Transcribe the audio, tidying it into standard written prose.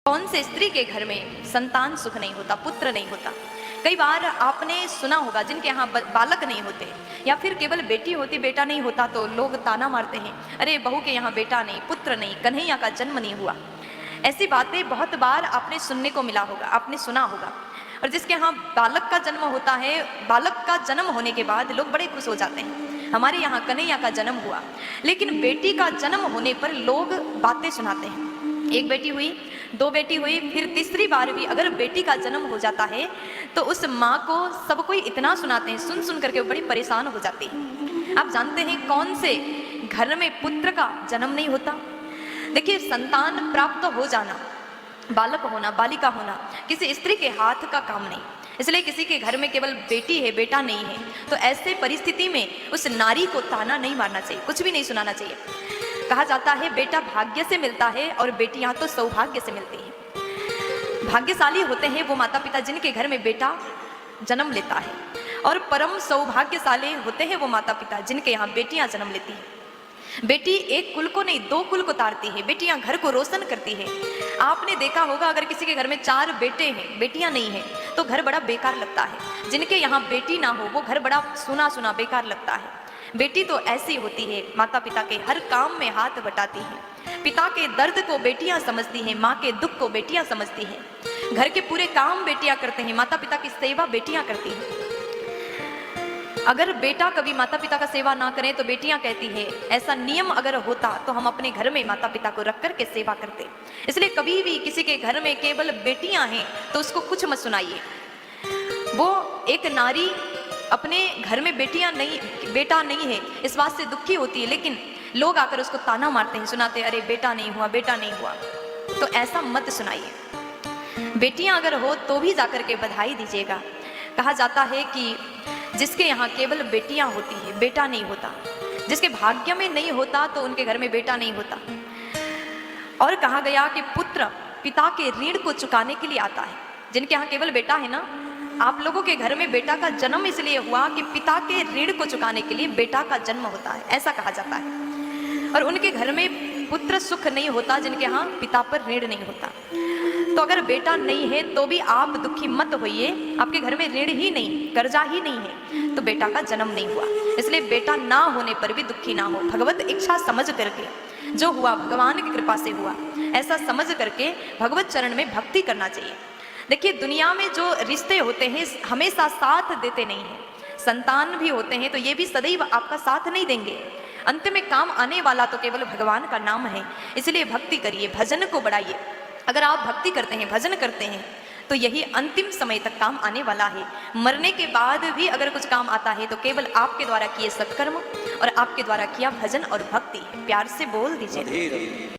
कौन से स्त्री के घर में संतान सुख नहीं होता, पुत्र नहीं होता। कई बार आपने सुना होगा जिनके यहाँ बालक नहीं होते या फिर केवल बेटी होती बेटा नहीं होता तो लोग ताना मारते हैं, अरे बहू के यहाँ बेटा नहीं, पुत्र नहीं, कन्हैया का जन्म नहीं हुआ। ऐसी बातें बहुत बार आपने सुनने को मिला होगा, आपने सुना होगा। और जिसके यहाँ बालक का जन्म होता है, बालक का जन्म होने के बाद लोग बड़े खुश हो जाते हैं, हमारे यहाँ कन्हैया का जन्म हुआ। लेकिन बेटी का जन्म होने पर लोग बातें सुनाते हैं, एक बेटी हुई, दो बेटी हुई, फिर तीसरी बार भी अगर बेटी का जन्म हो जाता है तो उस माँ को सब कोई इतना सुनाते हैं, सुन सुन करके वो बड़ी परेशान हो जाती है। आप जानते हैं कौन से घर में पुत्र का जन्म नहीं होता? देखिए, संतान प्राप्त हो जाना, बालक होना, बालिका होना किसी स्त्री के हाथ का काम नहीं। इसलिए किसी के घर में केवल बेटी है, बेटा नहीं है, तो ऐसे परिस्थिति में उस नारी को ताना नहीं मारना चाहिए, कुछ भी नहीं सुनाना चाहिए। कहा जाता है बेटा भाग्य से मिलता है और बेटियां तो सौभाग्य से मिलती हैं। भाग्यशाली होते हैं वो माता पिता जिनके घर में बेटा जन्म लेता है, और परम सौभाग्यशाली होते हैं वो माता पिता जिनके यहाँ बेटियां जन्म लेती हैं। बेटी एक कुल को नहीं, दो कुल को तारती है, बेटियां घर को रोशन करती है। आपने देखा होगा अगर किसी के घर में 4 बेटे हैं, बेटियां नहीं है, तो घर बड़ा बेकार लगता है। जिनके यहाँ बेटी ना हो वो घर बड़ा सुना सुना बेकार लगता है। बेटी तो ऐसी होती है, माता पिता के हर काम में हाथ बटाती है, पिता के दर्द को बेटियां समझती हैं, माँ के दुख को बेटियां समझती हैं, घर के पूरे काम बेटियां करते हैं, माता पिता की सेवा बेटियां करती हैं। अगर बेटा कभी माता पिता का सेवा ना करें तो बेटियां कहती है ऐसा नियम अगर होता तो हम अपने घर में माता पिता को रख कर के सेवा करते। इसलिए कभी भी किसी के घर में केवल बेटियां हैं तो उसको कुछ मत सुनाइए। वो एक नारी अपने घर में बेटा नहीं है इस बात से दुखी होती है, लेकिन लोग आकर उसको ताना मारते हैं, सुनाते हैं, अरे बेटा नहीं हुआ, बेटा नहीं हुआ। तो ऐसा मत सुनाइए। बेटियां अगर हो तो भी जाकर के बधाई दीजिएगा। कहा जाता है कि जिसके यहाँ केवल बेटियां होती है, बेटा नहीं होता, जिसके भाग्य में नहीं होता तो उनके घर में बेटा नहीं होता। और कहा गया कि पुत्र पिता के ऋण को चुकाने के लिए आता है। जिनके यहाँ केवल बेटा है ना, आप लोगों के घर में बेटा का जन्म इसलिए हुआ कि पिता के ऋण को चुकाने के लिए बेटा का जन्म होता है, ऐसा कहा जाता है। और उनके घर में पुत्र सुख नहीं होता जिनके यहाँ पिता पर ऋण नहीं होता। तो अगर बेटा नहीं है तो भी आप दुखी मत होइए, आपके घर में ऋण ही नहीं, कर्जा ही नहीं है तो बेटा का जन्म नहीं हुआ। इसलिए बेटा ना होने पर भी दुखी ना हो, भगवत इच्छा समझ करके जो हुआ भगवान की कृपा से हुआ, ऐसा समझ करके भगवत चरण में भक्ति करना चाहिए। देखिए, दुनिया में जो रिश्ते होते हैं हमेशा साथ देते नहीं हैं। संतान भी होते हैं तो ये भी सदैव आपका साथ नहीं देंगे। अंत में काम आने वाला तो केवल भगवान का नाम है। इसलिए भक्ति करिए, भजन को बढ़ाइए। अगर आप भक्ति करते हैं, भजन करते हैं तो यही अंतिम समय तक काम आने वाला है। मरने के बाद भी अगर कुछ काम आता है तो केवल आपके द्वारा किए सत्कर्म और आपके द्वारा किया भजन और भक्ति। प्यार से बोल दीजिए।